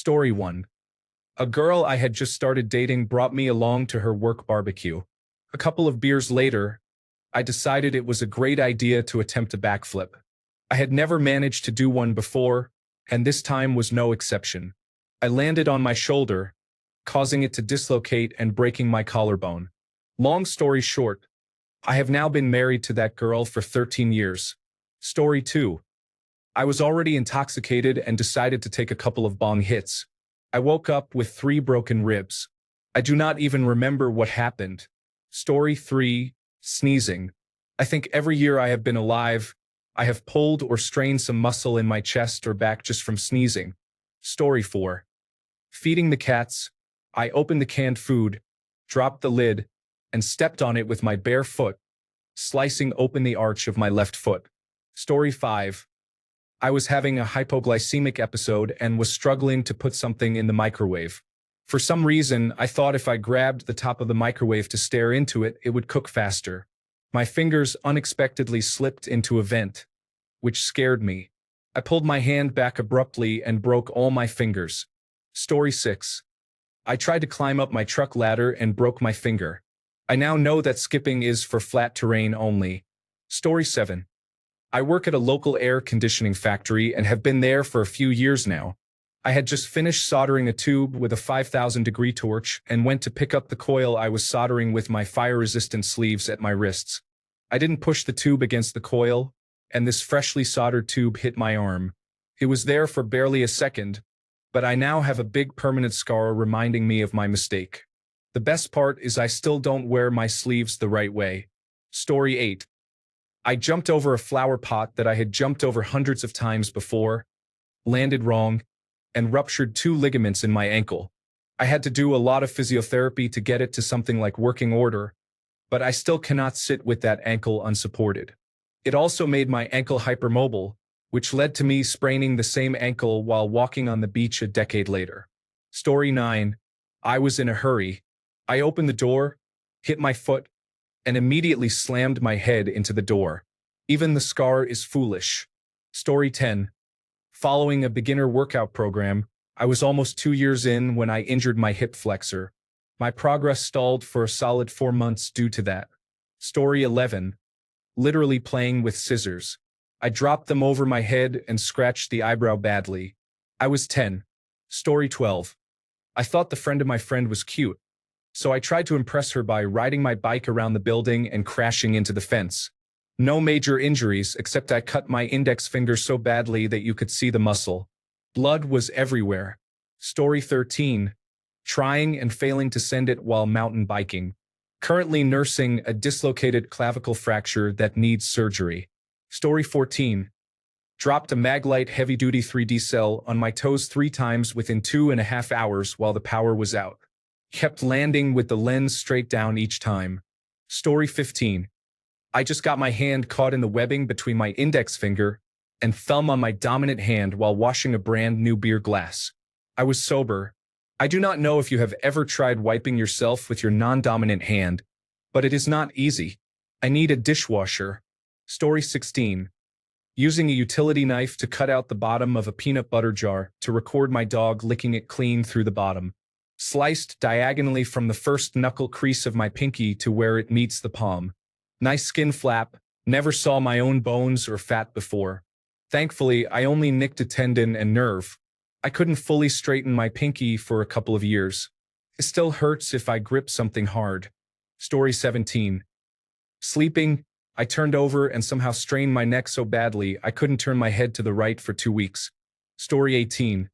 Story 1. A girl I had just started dating brought me along to her work barbecue. A couple of beers later, I decided it was a great idea to attempt a backflip. I had never managed to do one before, and this time was no exception. I landed on my shoulder, causing it to dislocate and breaking my collarbone. Long story short, I have now been married to that girl for 13 years. Story 2. I was already intoxicated and decided to take a couple of bong hits. I woke up with 3 broken ribs. I do not even remember what happened. Story 3. Sneezing. I think every year I have been alive, I have pulled or strained some muscle in my chest or back just from sneezing. Story 4. Feeding the cats. I opened the canned food, dropped the lid, and stepped on it with my bare foot, slicing open the arch of my left foot. Story 5. I was having a hypoglycemic episode and was struggling to put something in the microwave. For some reason, I thought if I grabbed the top of the microwave to stare into it, it would cook faster. My fingers unexpectedly slipped into a vent, which scared me. I pulled my hand back abruptly and broke all my fingers. Story 6. I tried to climb up my truck ladder and broke my finger. I now know that skipping is for flat terrain only. Story 7. I work at a local air conditioning factory and have been there for a few years now. I had just finished soldering a tube with a 5,000-degree torch and went to pick up the coil I was soldering with my fire-resistant sleeves at my wrists. I didn't push the tube against the coil, and this freshly soldered tube hit my arm. It was there for barely a second, but I now have a big permanent scar reminding me of my mistake. The best part is I still don't wear my sleeves the right way. Story 8. I jumped over a flower pot that I had jumped over hundreds of times before, landed wrong, and ruptured 2 ligaments in my ankle. I had to do a lot of physiotherapy to get it to something like working order, but I still cannot sit with that ankle unsupported. It also made my ankle hypermobile, which led to me spraining the same ankle while walking on the beach a decade later. Story 9. I was in a hurry. I opened the door, hit my foot, and immediately slammed my head into the door. Even the scar is foolish. Story 10. Following a beginner workout program, I was almost 2 years in when I injured my hip flexor. My progress stalled for a solid 4 months due to that. Story 11. Literally playing with scissors. I dropped them over my head and scratched the eyebrow badly. I was 10. Story 12. I thought the friend of my friend was cute, so I tried to impress her by riding my bike around the building and crashing into the fence. No major injuries, except I cut my index finger so badly that you could see the muscle. Blood was everywhere. Story 13. Trying and failing to send it while mountain biking. Currently nursing a dislocated clavicle fracture that needs surgery. Story 14. Dropped a Maglite heavy-duty 3D cell on my toes 3 times within 2.5 hours while the power was out. Kept landing with the lens straight down each time. Story 15. I just got my hand caught in the webbing between my index finger and thumb on my dominant hand while washing a brand new beer glass. I was sober. I do not know if you have ever tried wiping yourself with your non-dominant hand, but it is not easy. I need a dishwasher. Story 16. Using a utility knife to cut out the bottom of a peanut butter jar to record my dog licking it clean through the bottom. Sliced diagonally from the first knuckle crease of my pinky to where it meets the palm. Nice skin flap, never saw my own bones or fat before. Thankfully, I only nicked a tendon and nerve. I couldn't fully straighten my pinky for a couple of years. It still hurts if I grip something hard. Story 17. Sleeping, I turned over and somehow strained my neck so badly I couldn't turn my head to the right for 2 weeks. Story 18.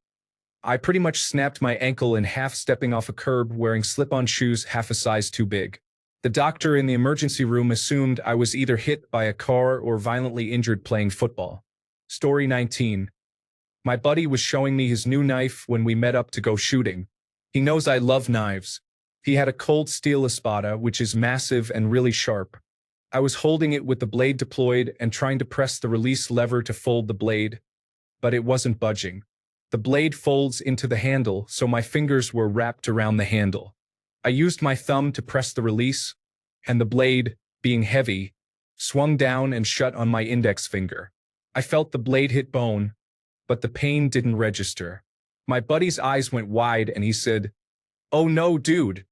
I pretty much snapped my ankle in half stepping off a curb wearing slip-on shoes half a size too big. The doctor in the emergency room assumed I was either hit by a car or violently injured playing football. Story 19. My buddy was showing me his new knife when we met up to go shooting. He knows I love knives. He had a cold steel espada, which is massive and really sharp. I was holding it with the blade deployed and trying to press the release lever to fold the blade, but it wasn't budging. The blade folds into the handle, so my fingers were wrapped around the handle. I used my thumb to press the release, and the blade, being heavy, swung down and shut on my index finger. I felt the blade hit bone, but the pain didn't register. My buddy's eyes went wide and he said, "Oh no, dude."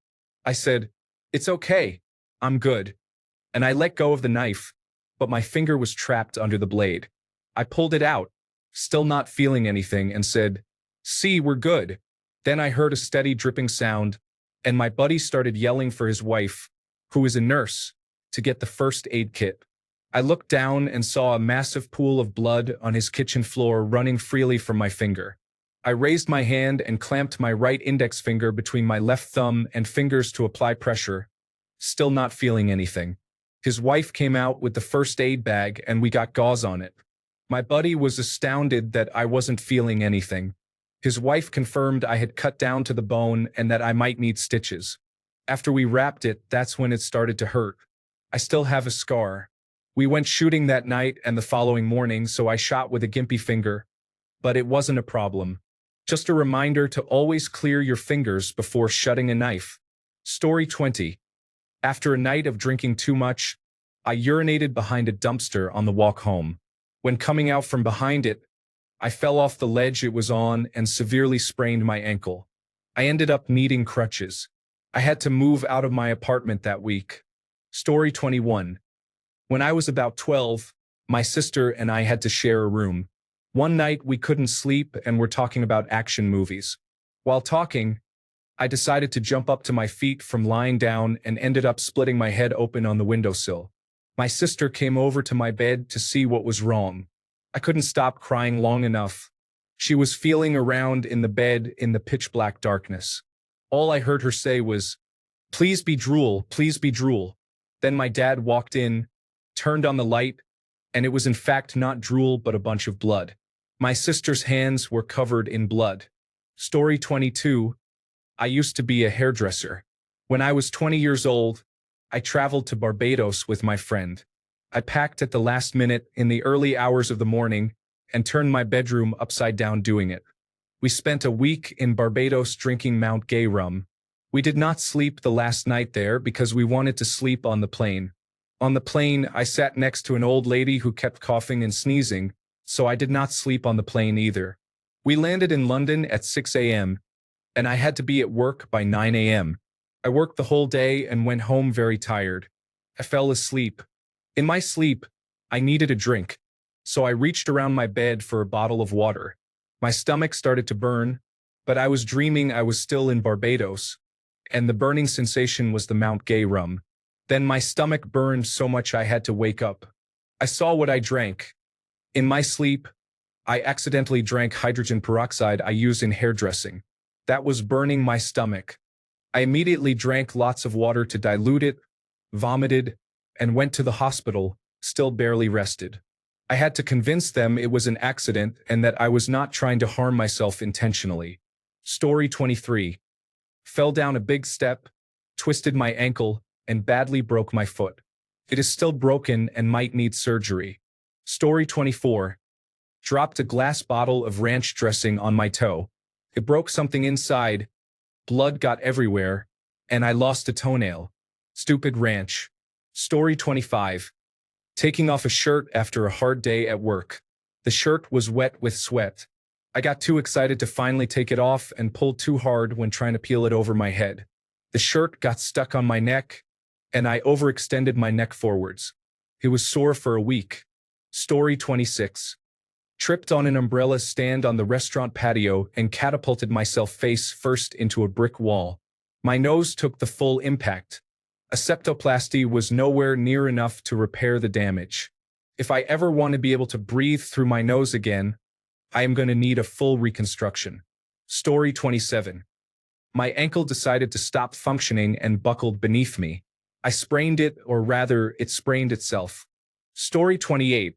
I said, "It's okay. I'm good." And I let go of the knife, but my finger was trapped under the blade. I pulled it out, still not feeling anything, and said, "See, we're good." Then I heard a steady dripping sound, and my buddy started yelling for his wife, who is a nurse, to get the first aid kit. I looked down and saw a massive pool of blood on his kitchen floor running freely from my finger. I raised my hand and clamped my right index finger between my left thumb and fingers to apply pressure, still not feeling anything. His wife came out with the first aid bag and we got gauze on it. My buddy was astounded that I wasn't feeling anything. His wife confirmed I had cut down to the bone and that I might need stitches. After we wrapped it, that's when it started to hurt. I still have a scar. We went shooting that night and the following morning, so I shot with a gimpy finger. But it wasn't a problem. Just a reminder to always clear your fingers before shutting a knife. Story 20. After a night of drinking too much, I urinated behind a dumpster on the walk home. When coming out from behind it, I fell off the ledge it was on and severely sprained my ankle. I ended up needing crutches. I had to move out of my apartment that week. Story 21. When I was about 12, my sister and I had to share a room. One night we couldn't sleep and were talking about action movies. While talking, I decided to jump up to my feet from lying down and ended up splitting my head open on the windowsill. My sister came over to my bed to see what was wrong. I couldn't stop crying long enough. She was feeling around in the bed in the pitch-black darkness. All I heard her say was, "Please be drool, please be drool." Then my dad walked in, turned on the light, and it was in fact not drool but a bunch of blood. My sister's hands were covered in blood. Story 22. I used to be a hairdresser. When I was 20 years old, I traveled to Barbados with my friend. I packed at the last minute in the early hours of the morning and turned my bedroom upside down doing it. We spent a week in Barbados drinking Mount Gay rum. We did not sleep the last night there because we wanted to sleep on the plane. On the plane, I sat next to an old lady who kept coughing and sneezing, so I did not sleep on the plane either. We landed in London at 6 a.m., and I had to be at work by 9 a.m. I worked the whole day and went home very tired. I fell asleep. In my sleep, I needed a drink, so I reached around my bed for a bottle of water. My stomach started to burn, but I was dreaming I was still in Barbados, and the burning sensation was the Mount Gay rum. Then my stomach burned so much I had to wake up. I saw what I drank. In my sleep, I accidentally drank hydrogen peroxide I use in hairdressing. That was burning my stomach. I immediately drank lots of water to dilute it, vomited, and went to the hospital, still barely rested. I had to convince them it was an accident and that I was not trying to harm myself intentionally. Story 23. Fell down a big step, twisted my ankle, and badly broke my foot. It is still broken and might need surgery. Story 24. Dropped a glass bottle of ranch dressing on my toe. It broke something inside, blood got everywhere, and I lost a toenail. Stupid ranch. Story 25. Taking off a shirt after a hard day at work. The shirt was wet with sweat. I got too excited to finally take it off and pulled too hard when trying to peel it over my head. The shirt got stuck on my neck, and I overextended my neck forwards. It was sore for a week. Story 26. Tripped on an umbrella stand on the restaurant patio and catapulted myself face first into a brick wall. My nose took the full impact. A septoplasty was nowhere near enough to repair the damage. If I ever want to be able to breathe through my nose again, I am going to need a full reconstruction. Story 27. My ankle decided to stop functioning and buckled beneath me. I sprained it, or rather, it sprained itself. Story 28.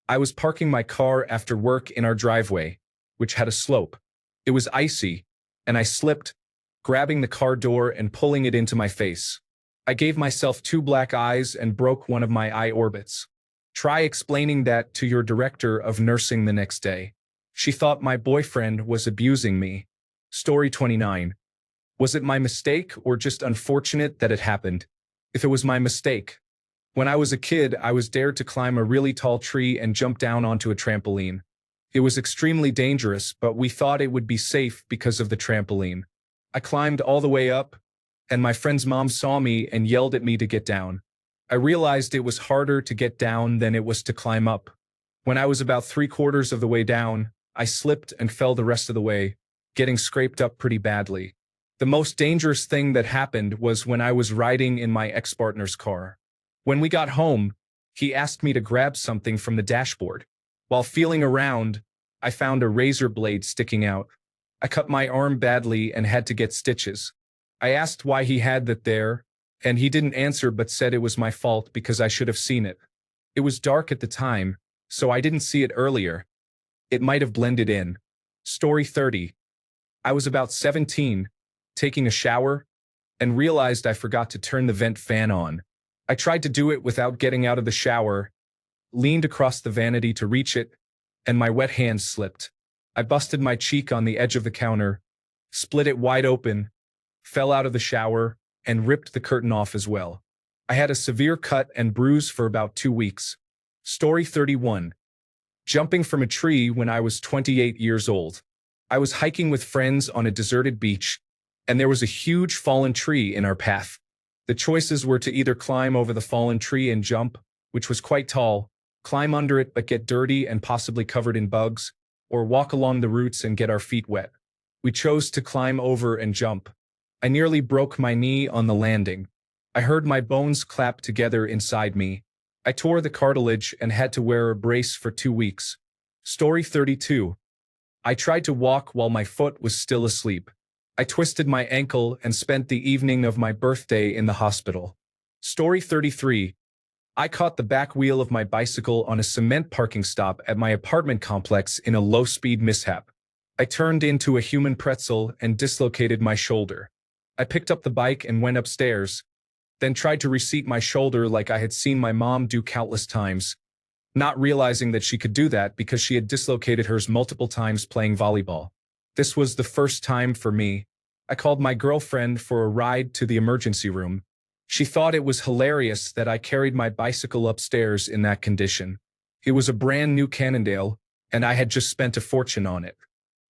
I was parking my car after work in our driveway, which had a slope. It was icy, and I slipped, grabbing the car door and pulling it into my face. I gave myself 2 black eyes and broke one of my eye orbits. Try explaining that to your director of nursing the next day. She thought my boyfriend was abusing me. Story 29. Was it my mistake or just unfortunate that it happened? If it was my mistake. When I was a kid, I was dared to climb a really tall tree and jump down onto a trampoline. It was extremely dangerous, but we thought it would be safe because of the trampoline. I climbed all the way up, and my friend's mom saw me and yelled at me to get down. I realized it was harder to get down than it was to climb up. When I was about 3/4 of the way down, I slipped and fell the rest of the way, getting scraped up pretty badly. The most dangerous thing that happened was when I was riding in my ex-partner's car. When we got home, he asked me to grab something from the dashboard. While feeling around, I found a razor blade sticking out. I cut my arm badly and had to get stitches. I asked why he had that there, and he didn't answer but said it was my fault because I should have seen it. It was dark at the time, so I didn't see it earlier. It might have blended in. Story 30. I was about 17, taking a shower, and realized I forgot to turn the vent fan on. I tried to do it without getting out of the shower, leaned across the vanity to reach it, and my wet hand slipped. I busted my cheek on the edge of the counter, split it wide open, fell out of the shower, and ripped the curtain off as well. I had a severe cut and bruise for about 2 weeks. Story 31. Jumping from a tree when I was 28 years old. I was hiking with friends on a deserted beach, and there was a huge fallen tree in our path. The choices were to either climb over the fallen tree and jump, which was quite tall, climb under it but get dirty and possibly covered in bugs, or walk along the roots and get our feet wet. We chose to climb over and jump. I nearly broke my knee on the landing. I heard my bones clap together inside me. I tore the cartilage and had to wear a brace for 2 weeks. Story 32. I tried to walk while my foot was still asleep. I twisted my ankle and spent the evening of my birthday in the hospital. Story 33. I caught the back wheel of my bicycle on a cement parking stop at my apartment complex in a low-speed mishap. I turned into a human pretzel and dislocated my shoulder. I picked up the bike and went upstairs, then tried to reseat my shoulder like I had seen my mom do countless times, not realizing that she could do that because she had dislocated hers multiple times playing volleyball. This was the first time for me. I called my girlfriend for a ride to the emergency room. She thought it was hilarious that I carried my bicycle upstairs in that condition. It was a brand new Cannondale, and I had just spent a fortune on it.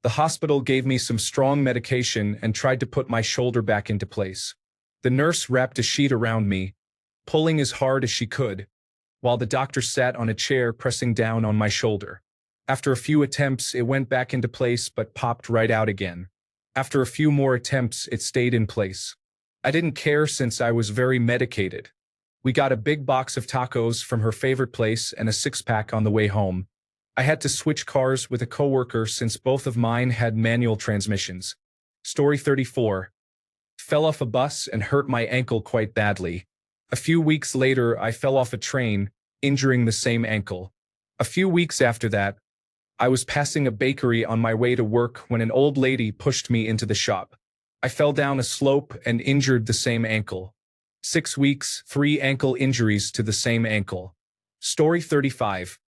The hospital gave me some strong medication and tried to put my shoulder back into place. The nurse wrapped a sheet around me, pulling as hard as she could, while the doctor sat on a chair pressing down on my shoulder. After a few attempts, it went back into place but popped right out again. After a few more attempts, it stayed in place. I didn't care since I was very medicated. We got a big box of tacos from her favorite place and a 6-pack on the way home. I had to switch cars with a coworker since both of mine had manual transmissions. Story 34. Fell off a bus and hurt my ankle quite badly. A few weeks later, I fell off a train, injuring the same ankle. A few weeks after that, I was passing a bakery on my way to work when an old lady pushed me into the shop. I fell down a slope and injured the same ankle. 6 weeks, 3 ankle injuries to the same ankle. Story 35.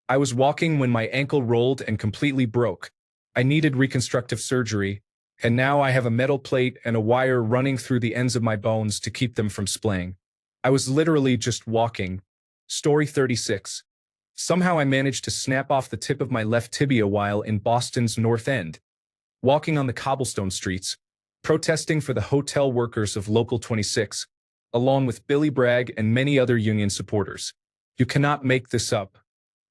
I was walking when my ankle rolled and completely broke. I needed reconstructive surgery, and now I have a metal plate and a wire running through the ends of my bones to keep them from splaying. I was literally just walking. Story 36. Somehow I managed to snap off the tip of my left tibia while in Boston's North End, walking on the cobblestone streets, protesting for the hotel workers of Local 26, along with Billy Bragg and many other union supporters. You cannot make this up.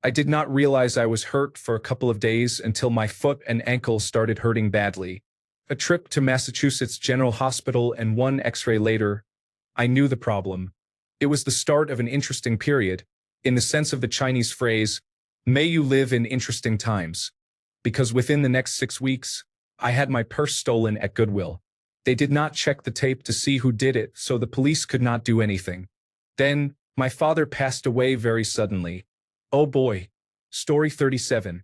I did not realize I was hurt for a couple of days until my foot and ankle started hurting badly. A trip to Massachusetts General Hospital and 1 X-ray later, I knew the problem. It was the start of an interesting period, in the sense of the Chinese phrase, "May you live in interesting times," because within the next 6 weeks, I had my purse stolen at Goodwill. They did not check the tape to see who did it, so the police could not do anything. Then, my father passed away very suddenly. Oh boy. Story 37.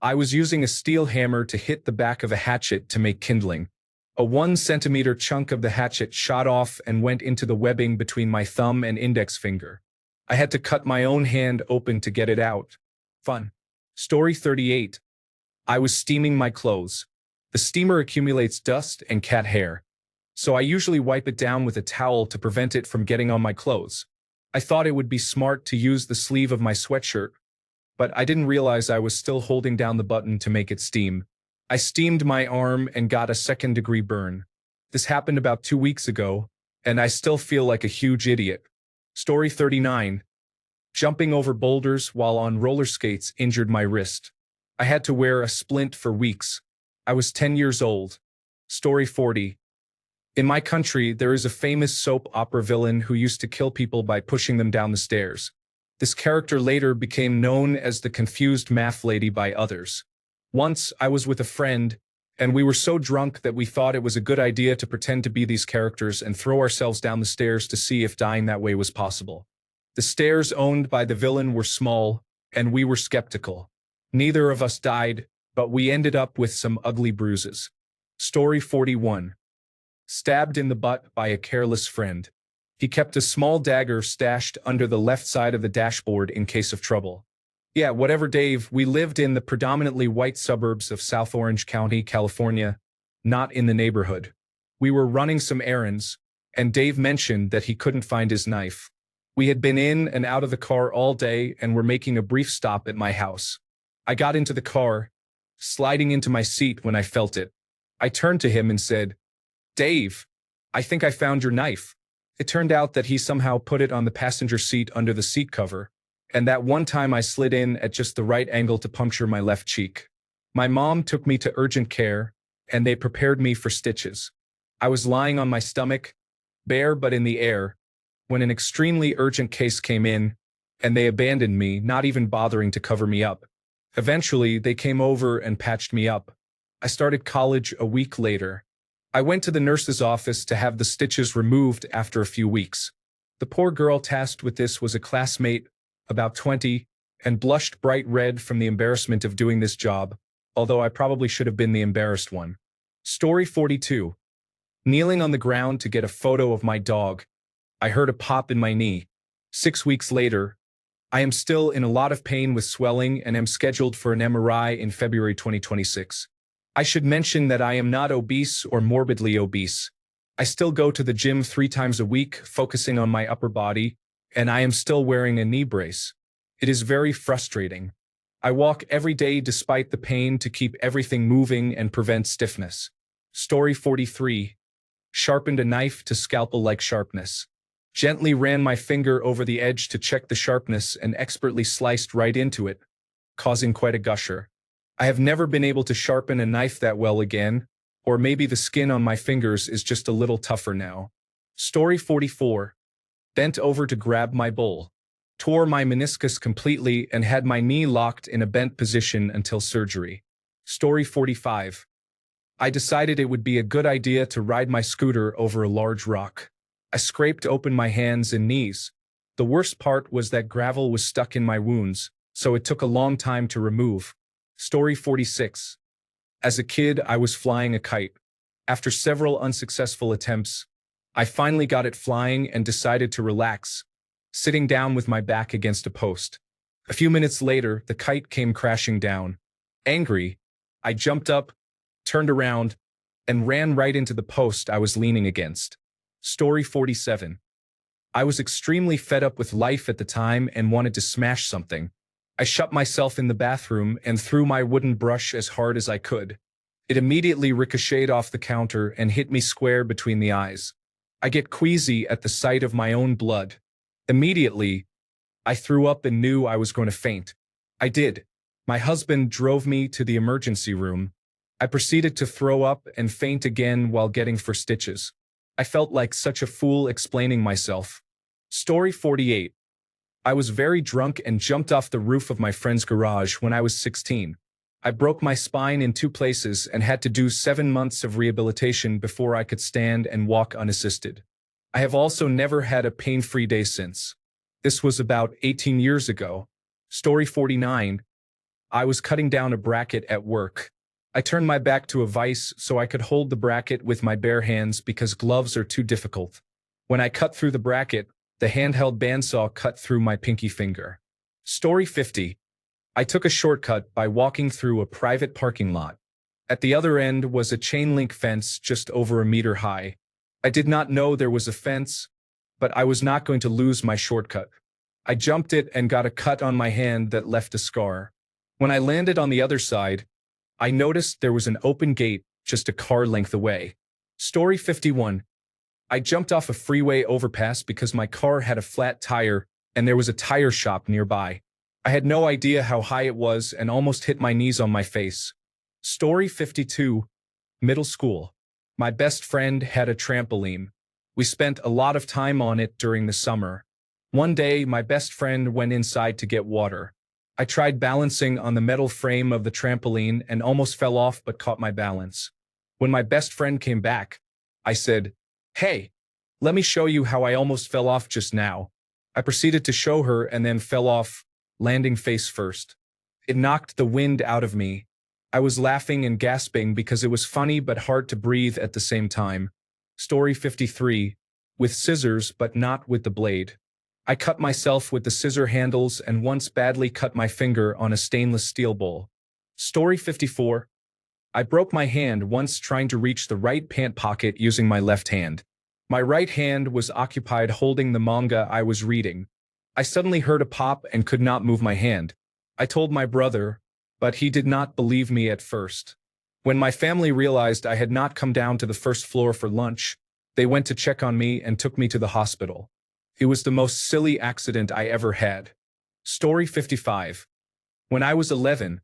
I was using a steel hammer to hit the back of a hatchet to make kindling. A 1-centimeter chunk of the hatchet shot off and went into the webbing between my thumb and index finger. I had to cut my own hand open to get it out. Fun. Story 38. I was steaming my clothes. The steamer accumulates dust and cat hair, so I usually wipe it down with a towel to prevent it from getting on my clothes. I thought it would be smart to use the sleeve of my sweatshirt, but I didn't realize I was still holding down the button to make it steam. I steamed my arm and got a second-degree burn. This happened about 2 weeks ago, and I still feel like a huge idiot. Story 39. Jumping over boulders while on roller skates injured my wrist. I had to wear a splint for weeks. I was 10 years old. Story 40. In my country, there is a famous soap opera villain who used to kill people by pushing them down the stairs. This character later became known as the confused math lady by others. Once, I was with a friend, and we were so drunk that we thought it was a good idea to pretend to be these characters and throw ourselves down the stairs to see if dying that way was possible. The stairs owned by the villain were small, and we were skeptical. Neither of us died, but we ended up with some ugly bruises. Story 41. Stabbed in the butt by a careless friend. He kept a small dagger stashed under the left side of the dashboard in case of trouble. Yeah, whatever, Dave, we lived in the predominantly white suburbs of South Orange County, California, not in the neighborhood. We were running some errands, and Dave mentioned that he couldn't find his knife. We had been in and out of the car all day and were making a brief stop at my house. I got into the car, sliding into my seat when I felt it. I turned to him and said, "Dave, I think I found your knife." It turned out that he somehow put it on the passenger seat under the seat cover, and that one time I slid in at just the right angle to puncture my left cheek. My mom took me to urgent care, and they prepared me for stitches. I was lying on my stomach, bare but in the air, when an extremely urgent case came in, and they abandoned me, not even bothering to cover me up. Eventually, they came over and patched me up. I started college a week later. I went to the nurse's office to have the stitches removed after a few weeks. The poor girl tasked with this was a classmate, about 20, and blushed bright red from the embarrassment of doing this job, although I probably should have been the embarrassed one. Story 42. Kneeling on the ground to get a photo of my dog, I heard a pop in my knee. 6 weeks later, I am still in a lot of pain with swelling and am scheduled for an MRI in February 2026. I should mention that I am not obese or morbidly obese. I still go to the gym 3 times a week, focusing on my upper body, and I am still wearing a knee brace. It is very frustrating. I walk every day despite the pain to keep everything moving and prevent stiffness. Story 43. Sharpened a knife to scalpel-like sharpness. Gently ran my finger over the edge to check the sharpness and expertly sliced right into it, causing quite a gusher. I have never been able to sharpen a knife that well again, or maybe the skin on my fingers is just a little tougher now. Story 44. Bent over to grab my bowl. Tore my meniscus completely and had my knee locked in a bent position until surgery. Story 45. I decided it would be a good idea to ride my scooter over a large rock. I scraped open my hands and knees. The worst part was that gravel was stuck in my wounds, so it took a long time to remove. Story 46. As a kid, I was flying a kite. After several unsuccessful attempts, I finally got it flying and decided to relax, sitting down with my back against a post. A few minutes later, the kite came crashing down. Angry, I jumped up, turned around, and ran right into the post I was leaning against. Story 47. I was extremely fed up with life at the time and wanted to smash something. I shut myself in the bathroom and threw my wooden brush as hard as I could. It immediately ricocheted off the counter and hit me square between the eyes. I get queasy at the sight of my own blood. Immediately, I threw up and knew I was going to faint. I did. My husband drove me to the emergency room. I proceeded to throw up and faint again while getting for stitches. I felt like such a fool explaining myself. Story 48. I was very drunk and jumped off the roof of my friend's garage when I was 16. I broke my spine in 2 places and had to do 7 months of rehabilitation before I could stand and walk unassisted. I have also never had a pain-free day since. This was about 18 years ago. Story 49. I was cutting down a bracket at work. I turned my back to a vise so I could hold the bracket with my bare hands because gloves are too difficult. When I cut through the bracket, the handheld bandsaw cut through my pinky finger. Story 50. I took a shortcut by walking through a private parking lot. At the other end was a chain-link fence just over a meter high. I did not know there was a fence, but I was not going to lose my shortcut. I jumped it and got a cut on my hand that left a scar. When I landed on the other side, I noticed there was an open gate just a car length away. Story 51. I jumped off a freeway overpass because my car had a flat tire and there was a tire shop nearby. I had no idea how high it was and almost hit my knees on my face. Story 52. Middle school. My best friend had a trampoline. We spent a lot of time on it during the summer. One day, my best friend went inside to get water. I tried balancing on the metal frame of the trampoline and almost fell off but caught my balance. When my best friend came back, I said, "Hey, let me show you how I almost fell off just now." I proceeded to show her and then fell off, landing face first. It knocked the wind out of me. I was laughing and gasping because it was funny but hard to breathe at the same time. Story 53. With scissors but not with the blade. I cut myself with the scissor handles and once badly cut my finger on a stainless steel bowl. Story 54. I broke my hand once trying to reach the right pant pocket using my left hand. My right hand was occupied holding the manga I was reading. I suddenly heard a pop and could not move my hand. I told my brother, but he did not believe me at first. When my family realized I had not come down to the first floor for lunch, they went to check on me and took me to the hospital. It was the most silly accident I ever had. Story 55. When I was 11,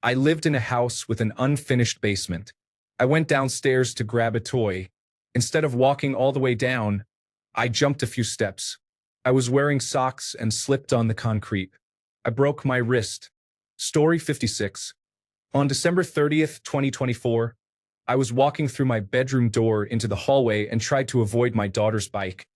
I lived in a house with an unfinished basement. I went downstairs to grab a toy. Instead of walking all the way down, I jumped a few steps. I was wearing socks and slipped on the concrete. I broke my wrist. Story 56. On December 30th, 2024, I was walking through my bedroom door into the hallway and tried to avoid my daughter's bike.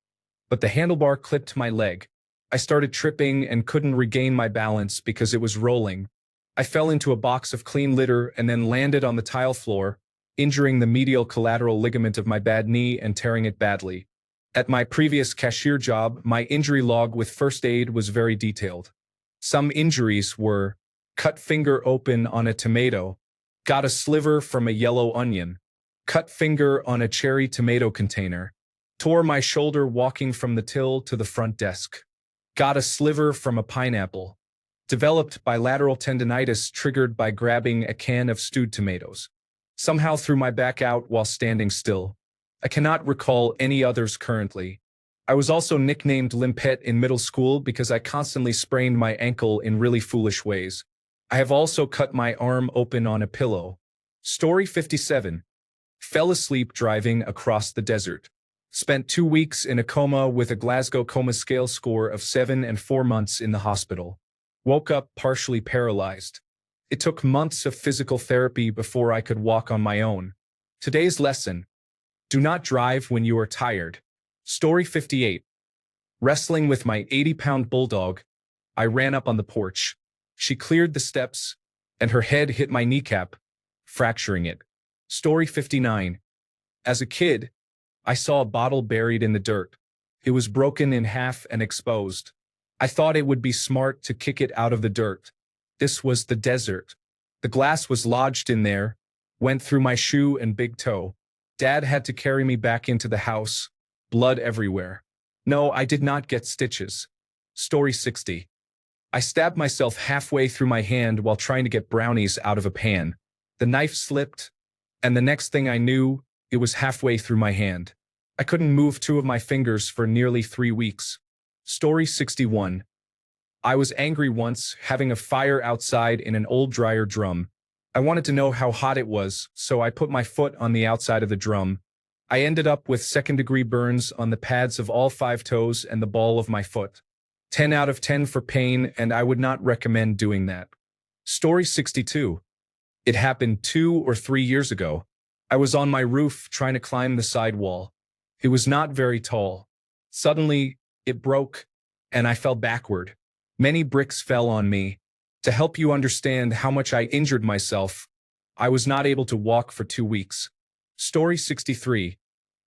But the handlebar clipped my leg. I started tripping and couldn't regain my balance because it was rolling. I fell into a box of clean litter and then landed on the tile floor, injuring the medial collateral ligament of my bad knee and tearing it badly. At my previous cashier job, my injury log with first aid was very detailed. Some injuries were cut finger open on a tomato, got a sliver from a yellow onion, cut finger on a cherry tomato container, tore my shoulder walking from the till to the front desk, got a sliver from a pineapple, developed bilateral tendinitis triggered by grabbing a can of stewed tomatoes, somehow threw my back out while standing still. I cannot recall any others currently. I was also nicknamed Limpet in middle school because I constantly sprained my ankle in really foolish ways. I have also cut my arm open on a pillow. Story 57. Fell asleep driving across the desert. Spent 2 weeks in a coma with a Glasgow coma scale score of 7 and 4 months in the hospital. Woke up partially paralyzed. It took months of physical therapy before I could walk on my own. Today's lesson. Do not drive when you are tired. Story 58. Wrestling with my 80-pound bulldog, I ran up on the porch. She cleared the steps, and her head hit my kneecap, fracturing it. Story 59. As a kid, I saw a bottle buried in the dirt. It was broken in half and exposed. I thought it would be smart to kick it out of the dirt. This was the desert. The glass was lodged in there, went through my shoe and big toe. Dad had to carry me back into the house, blood everywhere. No, I did not get stitches. Story 60. I stabbed myself halfway through my hand while trying to get brownies out of a pan. The knife slipped, and the next thing I knew, it was halfway through my hand. I couldn't move 2 of my fingers for nearly 3 weeks. Story 61. I was angry once, having a fire outside in an old dryer drum. I wanted to know how hot it was, so I put my foot on the outside of the drum. I ended up with second-degree burns on the pads of all 5 toes and the ball of my foot. 10 out of 10 for pain, and I would not recommend doing that. Story 62. It happened 2 or 3 years ago. I was on my roof trying to climb the side wall. It was not very tall. Suddenly, it broke, and I fell backward. Many bricks fell on me. To help you understand how much I injured myself, I was not able to walk for 2 weeks. Story 63.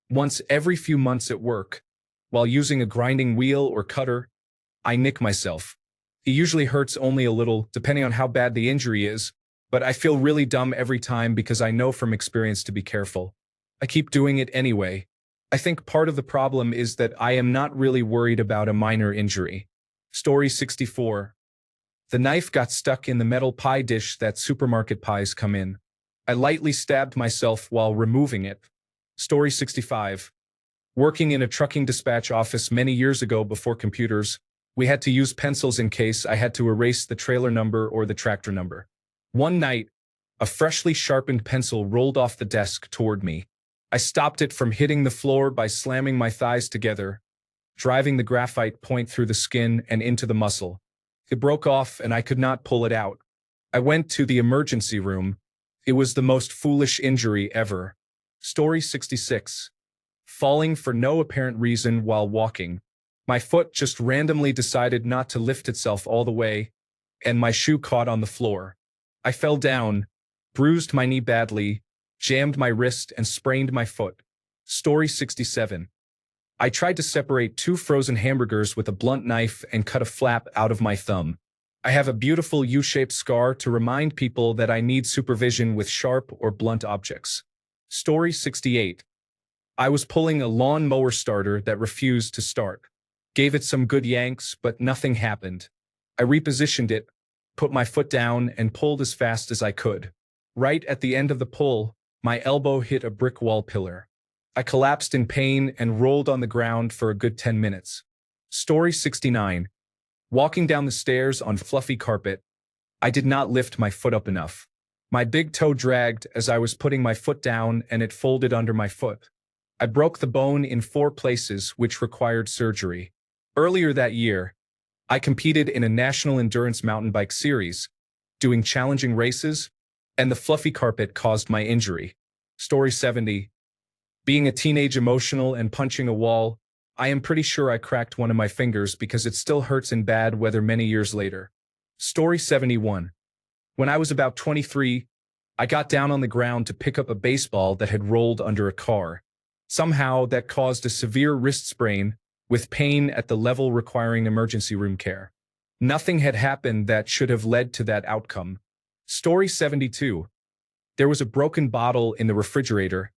Once every few months at work, while using a grinding wheel or cutter, I nick myself. It usually hurts only a little, depending on how bad the injury is, but I feel really dumb every time because I know from experience to be careful. I keep doing it anyway. I think part of the problem is that I am not really worried about a minor injury. Story 64. The knife got stuck in the metal pie dish that supermarket pies come in. I lightly stabbed myself while removing it. Story 65. Working in a trucking dispatch office many years ago before computers, we had to use pencils in case I had to erase the trailer number or the tractor number. One night, a freshly sharpened pencil rolled off the desk toward me. I stopped it from hitting the floor by slamming my thighs together, driving the graphite point through the skin and into the muscle. It broke off and I could not pull it out. I went to the emergency room. It was the most foolish injury ever. Story 66. Falling for no apparent reason while walking. My foot just randomly decided not to lift itself all the way, and my shoe caught on the floor. I fell down, bruised my knee badly, jammed my wrist, and sprained my foot. Story 67. I tried to separate two frozen hamburgers with a blunt knife and cut a flap out of my thumb. I have a beautiful U-shaped scar to remind people that I need supervision with sharp or blunt objects. Story 68. I was pulling a lawn mower starter that refused to start. Gave it some good yanks, but nothing happened. I repositioned it, put my foot down, and pulled as fast as I could. Right at the end of the pull, my elbow hit a brick wall pillar. I collapsed in pain and rolled on the ground for a good 10 minutes. Story 69. Walking down the stairs on fluffy carpet, I did not lift my foot up enough. My big toe dragged as I was putting my foot down and it folded under my foot. I broke the bone in 4 places, which required surgery. Earlier that year, I competed in a national endurance mountain bike series, doing challenging races, and the fluffy carpet caused my injury. Story 70. Being a teenage emotional and punching a wall, I am pretty sure I cracked one of my fingers because it still hurts in bad weather many years later. Story 71. When I was about 23, I got down on the ground to pick up a baseball that had rolled under a car. Somehow, that caused a severe wrist sprain, with pain at the level requiring emergency room care. Nothing had happened that should have led to that outcome. Story 72. There was a broken bottle in the refrigerator,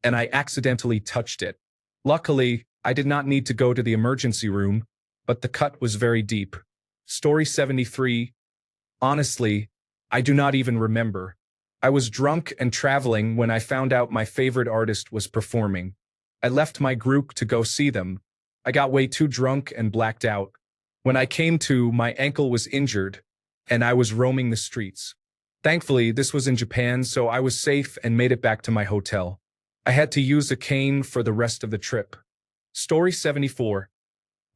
and I accidentally touched it. Luckily, I did not need to go to the emergency room, but the cut was very deep. Story 73. Honestly, I do not even remember. I was drunk and traveling when I found out my favorite artist was performing. I left my group to go see them. I got way too drunk and blacked out. When I came to, my ankle was injured, and I was roaming the streets. Thankfully, this was in Japan, so I was safe and made it back to my hotel. I had to use a cane for the rest of the trip. Story 74.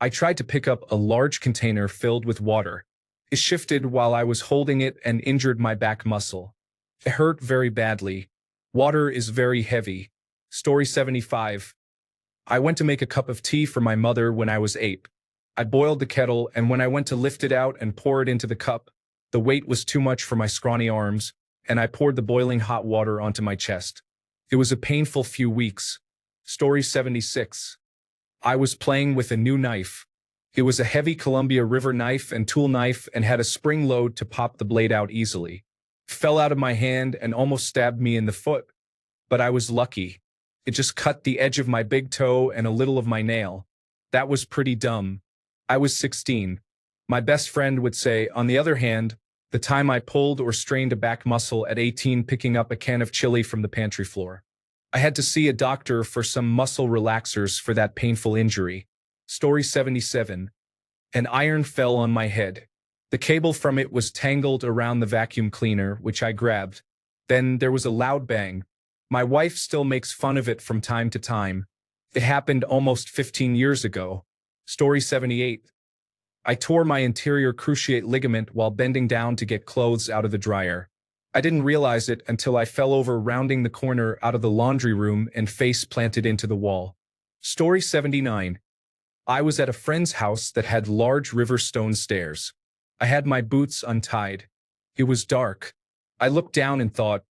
I tried to pick up a large container filled with water. It shifted while I was holding it and injured my back muscle. It hurt very badly. Water is very heavy. Story 75. I went to make a cup of tea for my mother when I was 8. I boiled the kettle, and when I went to lift it out and pour it into the cup, the weight was too much for my scrawny arms, and I poured the boiling hot water onto my chest. It was a painful few weeks. Story 76. I was playing with a new knife. It was a heavy Columbia River knife and tool knife and had a spring load to pop the blade out easily. It fell out of my hand and almost stabbed me in the foot, but I was lucky. It just cut the edge of my big toe and a little of my nail. That was pretty dumb. I was 16. My best friend would say, on the other hand, the time I pulled or strained a back muscle at 18 picking up a can of chili from the pantry floor. I had to see a doctor for some muscle relaxers for that painful injury. Story 77. An iron fell on my head. The cable from it was tangled around the vacuum cleaner, which I grabbed. Then there was a loud bang. My wife still makes fun of it from time to time. It happened almost 15 years ago. Story 78. I tore my anterior cruciate ligament while bending down to get clothes out of the dryer. I didn't realize it until I fell over rounding the corner out of the laundry room and face planted into the wall. Story 79. I was at a friend's house that had large river stone stairs. I had my boots untied. It was dark. I looked down and thought,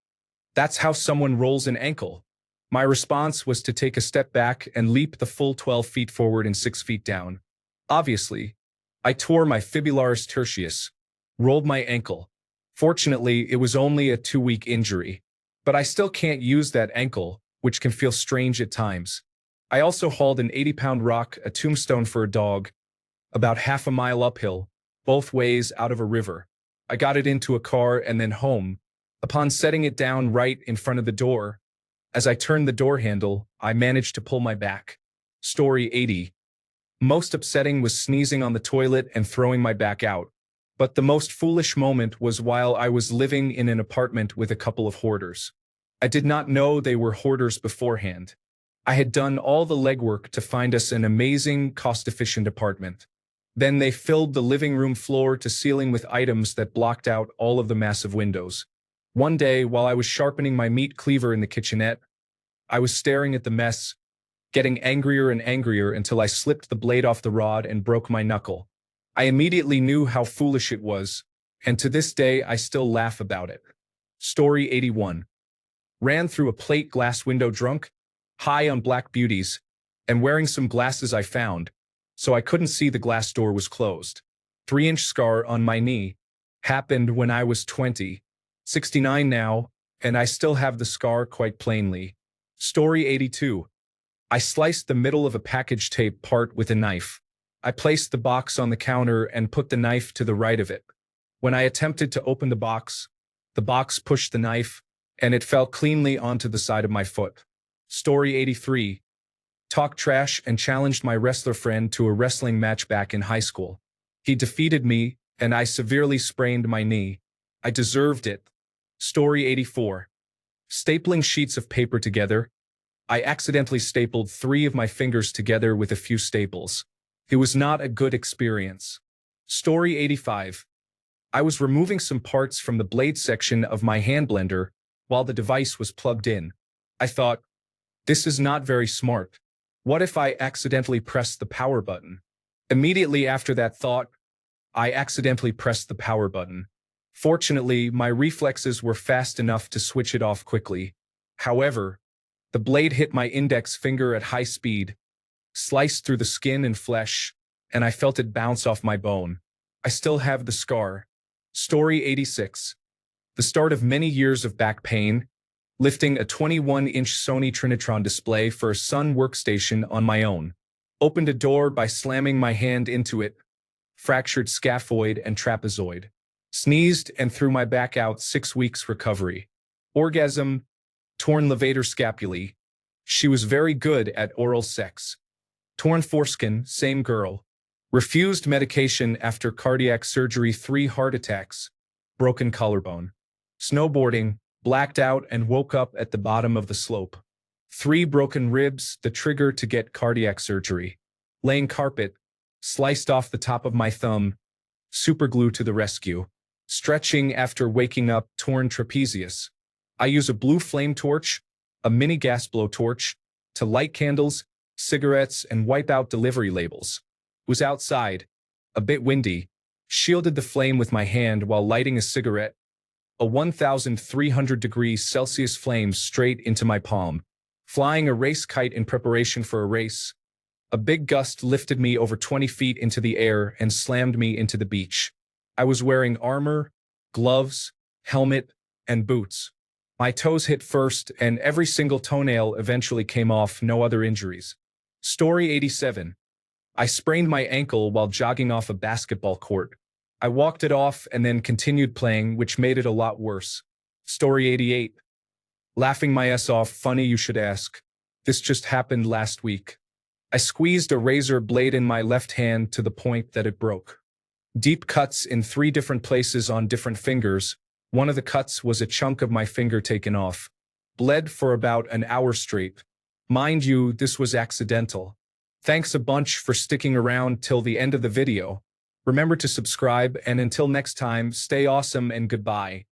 that's how someone rolls an ankle. My response was to take a step back and leap the full 12 feet forward and 6 feet down. Obviously, I tore my fibularis tertius, rolled my ankle. Fortunately, it was only a 2-week injury, but I still can't use that ankle, which can feel strange at times. I also hauled an 80-pound rock, a tombstone for a dog, about half a mile uphill, both ways out of a river. I got it into a car and then home. Upon setting it down right in front of the door, as I turned the door handle, I managed to pull my back. Story 80. Most upsetting was sneezing on the toilet and throwing my back out. But the most foolish moment was while I was living in an apartment with a couple of hoarders. I did not know they were hoarders beforehand. I had done all the legwork to find us an amazing, cost-efficient apartment. Then they filled the living room floor to ceiling with items that blocked out all of the massive windows. One day, while I was sharpening my meat cleaver in the kitchenette, I was staring at the mess, getting angrier and angrier until I slipped the blade off the rod and broke my knuckle. I immediately knew how foolish it was, and to this day I still laugh about it. Story 81. Ran through a plate glass window drunk, high on black beauties, and wearing some glasses I found, so I couldn't see the glass door was closed. 3-inch scar on my knee. Happened when I was 20. 69 now, and I still have the scar quite plainly. Story 82. I sliced the middle of a package tape part with a knife. I placed the box on the counter and put the knife to the right of it. When I attempted to open the box pushed the knife, and it fell cleanly onto the side of my foot. Story 83. Talked trash and challenged my wrestler friend to a wrestling match back in high school. He defeated me, and I severely sprained my knee. I deserved it. Story 84. Stapling sheets of paper together. I accidentally stapled 3 of my fingers together with a few staples. It was not a good experience. Story 85. I was removing some parts from the blade section of my hand blender while the device was plugged in. I thought, this is not very smart. What if I accidentally pressed the power button? Immediately after that thought, I accidentally pressed the power button. Fortunately, my reflexes were fast enough to switch it off quickly. However, the blade hit my index finger at high speed, sliced through the skin and flesh, and I felt it bounce off my bone. I still have the scar. Story 86. The start of many years of back pain, lifting a 21-inch Sony Trinitron display for a Sun workstation on my own. Opened a door by slamming my hand into it, fractured scaphoid and trapezoid. Sneezed and threw my back out, 6 weeks recovery. Orgasm, torn levator scapulae. She was very good at oral sex. Torn foreskin, same girl. Refused medication after cardiac surgery, 3 heart attacks. Broken collarbone. Snowboarding, blacked out and woke up at the bottom of the slope. 3 broken ribs, the trigger to get cardiac surgery. Laying carpet, sliced off the top of my thumb. Superglue to the rescue. Stretching after waking up, torn trapezius. I use a blue flame torch, a mini gas blow torch, to light candles, cigarettes, and wipe out delivery labels. Was outside, a bit windy, shielded the flame with my hand while lighting a cigarette. A 1,300 degrees Celsius flame straight into my palm. Flying a race kite in preparation for a race. A big gust lifted me over 20 feet into the air and slammed me into the beach. I was wearing armor, gloves, helmet, and boots. My toes hit first, and every single toenail eventually came off, no other injuries. Story 87. I sprained my ankle while jogging off a basketball court. I walked it off and then continued playing, which made it a lot worse. Story 88. Laughing my ass off, funny you should ask. This just happened last week. I squeezed a razor blade in my left hand to the point that it broke. Deep cuts in 3 different places on different fingers. One of the cuts was a chunk of my finger taken off. Bled for about an hour straight. Mind you, this was accidental. Thanks a bunch for sticking around till the end of the video. Remember to subscribe, and until next time, stay awesome and goodbye.